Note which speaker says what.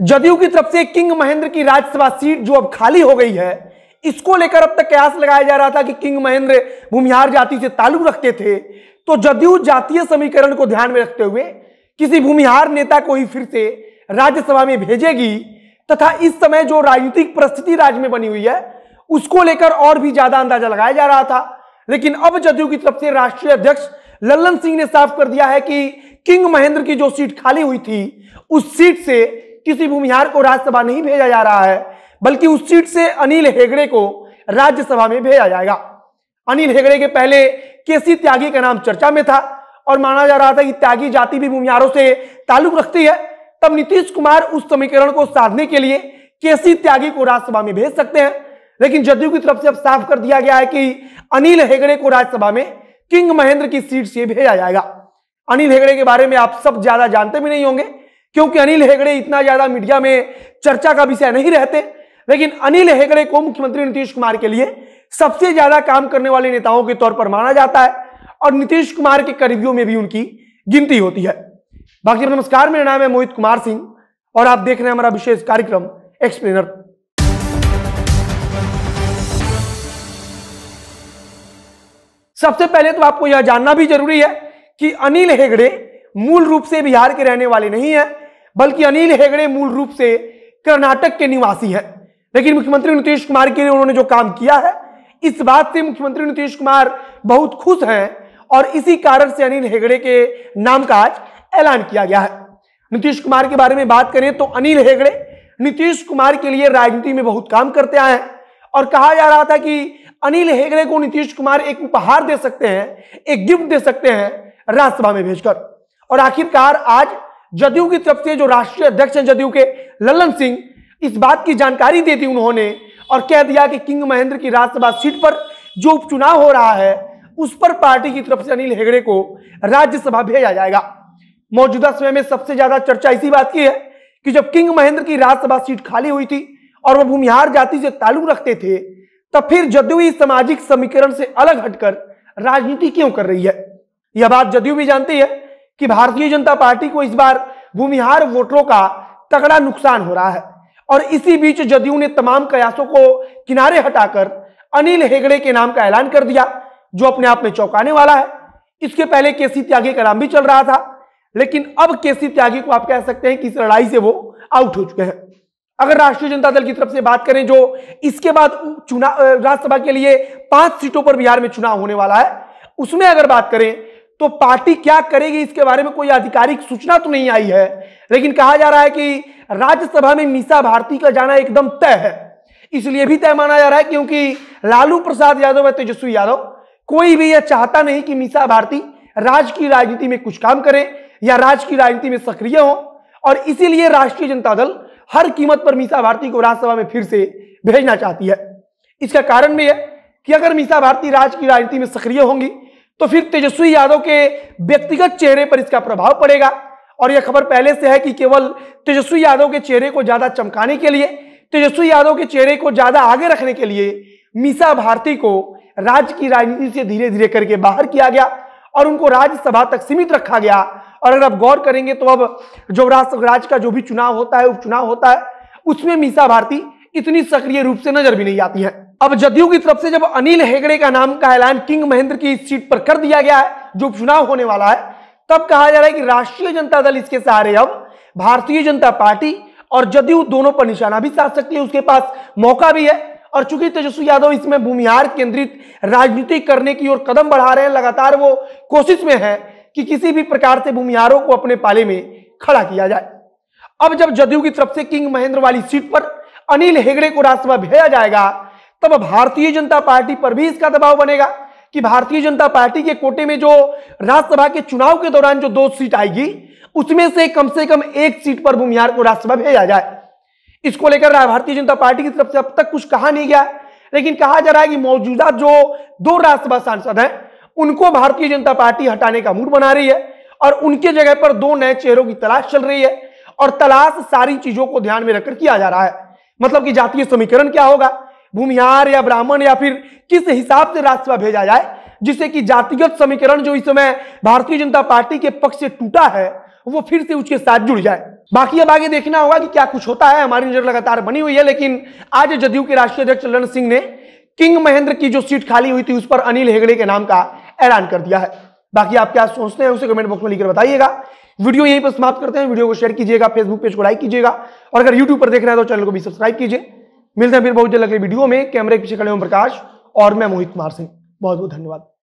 Speaker 1: जदयू की तरफ से किंग महेंद्र की राज्यसभा सीट जो अब खाली हो गई है, इसको लेकर अब तक कयास लगाया जा रहा था कि किंग महेंद्र भूमिहार जाति से ताल्लुक रखते थे, तो जदयू जातीय समीकरण को ध्यान में रखते हुए किसी भूमिहार नेता को ही फिर से राज्यसभा में भेजेगी तथा इस समय जो राजनीतिक परिस्थिति राज्य में बनी हुई है उसको लेकर और भी ज्यादा अंदाजा लगाया जा रहा था। लेकिन अब जदयू की तरफ से राष्ट्रीय अध्यक्ष लल्लन सिंह ने साफ कर दिया है कि किंग महेंद्र की जो सीट खाली हुई थी उस सीट से किसी भूमिहार को राज्यसभा नहीं भेजा जा रहा है, बल्कि उस सीट से अनिल हेगड़े को राज्यसभा में भेजा जाएगा। अनिल हेगड़े के पहले केसी त्यागी का नाम चर्चा में था और माना जा रहा था कि त्यागी जाति भी भूमिहारों से ताल्लुक रखती है, तब नीतीश कुमार उस समीकरण को साधने के लिए केसी त्यागी को राज्यसभा में भेज सकते हैं। लेकिन जदयू की तरफ से अब साफ कर दिया गया है कि अनिल हेगड़े को राज्यसभा में किंग महेंद्र की सीट से भेजा जाएगा। अनिल हेगड़े के बारे में आप सब ज्यादा जानते भी नहीं होंगे क्योंकि अनिल हेगड़े इतना ज्यादा मीडिया में चर्चा का विषय नहीं रहते, लेकिन अनिल हेगड़े को मुख्यमंत्री नीतीश कुमार के लिए सबसे ज्यादा काम करने वाले नेताओं के तौर पर माना जाता है और नीतीश कुमार के करीबियों में भी उनकी गिनती होती है। बाकी नमस्कार, मेरा नाम है मोहित कुमार सिंह और आप देख रहे हैं हमारा विशेष कार्यक्रम एक्सप्लेनर। सबसे पहले तो आपको यह जानना भी जरूरी है कि अनिल हेगड़े मूल रूप से बिहार के रहने वाले नहीं है, बल्कि अनिल हेगड़े मूल रूप से कर्नाटक के निवासी हैं। लेकिन मुख्यमंत्री नीतीश कुमार के लिए उन्होंने जो काम किया है, इस बात से मुख्यमंत्री नीतीश कुमार बहुत खुश हैं और इसी कारण से अनिल हेगड़े के नाम का आज ऐलान किया गया है। नीतीश कुमार के बारे में बात करें तो अनिल हेगड़े नीतीश कुमार के लिए राजनीति में बहुत काम करते आए हैं और कहा जा रहा था कि अनिल हेगड़े को नीतीश कुमार एक उपहार दे सकते हैं, एक गिफ्ट दे सकते हैं राज्यसभा में भेजकर। और आखिरकार आज जदयू की तरफ से जो राष्ट्रीय अध्यक्ष हैं जदयू के लल्लन सिंह, इस बात की जानकारी दे दी उन्होंने और कह दिया कि किंग महेंद्र की राज्यसभा सीट पर जो उपचुनाव हो रहा है उस पर पार्टी की तरफ से अनिल हेगड़े को राज्यसभा भेजा जाएगा। मौजूदा समय में सबसे ज्यादा चर्चा इसी बात की है कि जब किंग महेंद्र की राज्यसभा सीट खाली हुई थी और वह भूमिहार जाति से ताल्लुक रखते थे, तब फिर जदयू इस सामाजिक समीकरण से अलग हटकर राजनीति क्यों कर रही है। यह बात जदयू भी जानती है कि भारतीय जनता पार्टी को इस बार भूमिहार वोटरों का तगड़ा नुकसान हो रहा है और इसी बीच जदयू ने तमाम कयासों को किनारे हटाकर अनिल हेगड़े के नाम का ऐलान कर दिया, जो अपने आप में चौंकाने वाला है। इसके पहले केसी त्यागी का नाम भी चल रहा था, लेकिन अब केसी त्यागी को आप कह सकते हैं कि इस लड़ाई से वो आउट हो चुके हैं। अगर राष्ट्रीय जनता दल की तरफ से बात करें, जो इसके बाद चुनाव राज्यसभा के लिए 5 सीटों पर बिहार में चुनाव होने वाला है, उसमें अगर बात करें तो पार्टी क्या करेगी इसके बारे में कोई आधिकारिक सूचना तो नहीं आई है, लेकिन कहा जा रहा है कि राज्यसभा में मीसा भारती का जाना एकदम तय है। इसलिए भी तय माना जा रहा है क्योंकि लालू प्रसाद यादव और तेजस्वी यादव कोई भी यह चाहता नहीं कि मीसा भारती राज्य की राजनीति में कुछ काम करे या राज्य की राजनीति में सक्रिय हो, और इसीलिए राष्ट्रीय जनता दल हर कीमत पर मीसा भारती को राज्यसभा में फिर से भेजना चाहती है। इसका कारण भी है कि अगर मीसा भारती राज्य की राजनीति में सक्रिय होंगी तो फिर तेजस्वी यादव के व्यक्तिगत चेहरे पर इसका प्रभाव पड़ेगा। और यह खबर पहले से है कि केवल तेजस्वी यादव के चेहरे को ज्यादा चमकाने के लिए, तेजस्वी यादव के चेहरे को ज्यादा आगे रखने के लिए मीसा भारती को राज्य की राजनीति से धीरे धीरे करके बाहर किया गया और उनको राज्यसभा तक सीमित रखा गया। और अगर आप गौर करेंगे तो अब जो राज्य का जो भी चुनाव होता है, उपचुनाव होता है, उसमें मीसा भारती इतनी सक्रिय रूप से नजर भी नहीं आती है। अब जदयू की तरफ से जब अनिल हेगड़े का नाम का ऐलान किंग महेंद्र की सीट पर कर दिया गया है जो उपचुनाव होने वाला है, तब कहा जा रहा है कि राष्ट्रीय जनता दल इसके सहारे अब भारतीय जनता पार्टी और जदयू दोनों पर निशाना भी साध सकती है, उसके पास मौका भी है। और चूंकि तेजस्वी यादव इसमें भूमिहार केंद्रित राजनीति करने की ओर कदम बढ़ा रहे हैं, लगातार वो कोशिश में है कि किसी भी प्रकार से भूमिहारों को अपने पाले में खड़ा किया जाए। अब जब जदयू की तरफ से किंग महेंद्र वाली सीट पर अनिल हेगड़े को राज्यसभा भेजा जाएगा, तब भारतीय जनता पार्टी पर भी इसका दबाव बनेगा कि भारतीय जनता पार्टी के कोटे में जो राज्यसभा के चुनाव के दौरान जो 2 सीट आएगी, उसमें से कम 1 सीट पर भूमिहार को राज्यसभा भेजा जाए। इसको लेकर भारतीय जनता पार्टी की तरफ से अब तक कुछ कहा नहीं गया, लेकिन कहा जा रहा है कि मौजूदा जो 2 राज्यसभा सांसद हैं उनको भारतीय जनता पार्टी हटाने का मूड बना रही है और उनके जगह पर 2 नए चेहरों की तलाश चल रही है। और तलाश सारी चीजों को ध्यान में रखकर किया जा रहा है, मतलब कि जातीय समीकरण क्या होगा, भूमिहार या ब्राह्मण, या फिर किस हिसाब से राज्यसभा भेजा जाए जिससे कि जातिगत समीकरण जो इस समय भारतीय जनता पार्टी के पक्ष से टूटा है वो फिर से उसके साथ जुड़ जाए। बाकी अब आगे देखना होगा कि क्या कुछ होता है। हमारी नजर लगातार बनी हुई है, लेकिन आज जदयू के राष्ट्रीय अध्यक्ष ललन सिंह ने किंग महेंद्र की जो सीट खाली हुई थी उस पर अनिल हेगड़े के नाम का ऐलान कर दिया है। बाकी आप क्या सोचते हैं उसे कमेंट बॉक्स में लिखकर बताइएगा। वीडियो यहीं पर समाप्त करते हैं। वीडियो को शेयर कीजिएगा, फेसबुक पेज को लाइक कीजिएगा और अगर यूट्यूब पर देख रहे हैं तो चैनल को भी सब्सक्राइब कीजिए। मिलते हैं फिर बहुत जल्द अगले वीडियो में। कैमरे के पीछे खड़े ओम प्रकाश और मैं मोहित कुमार सिंह। बहुत बहुत धन्यवाद।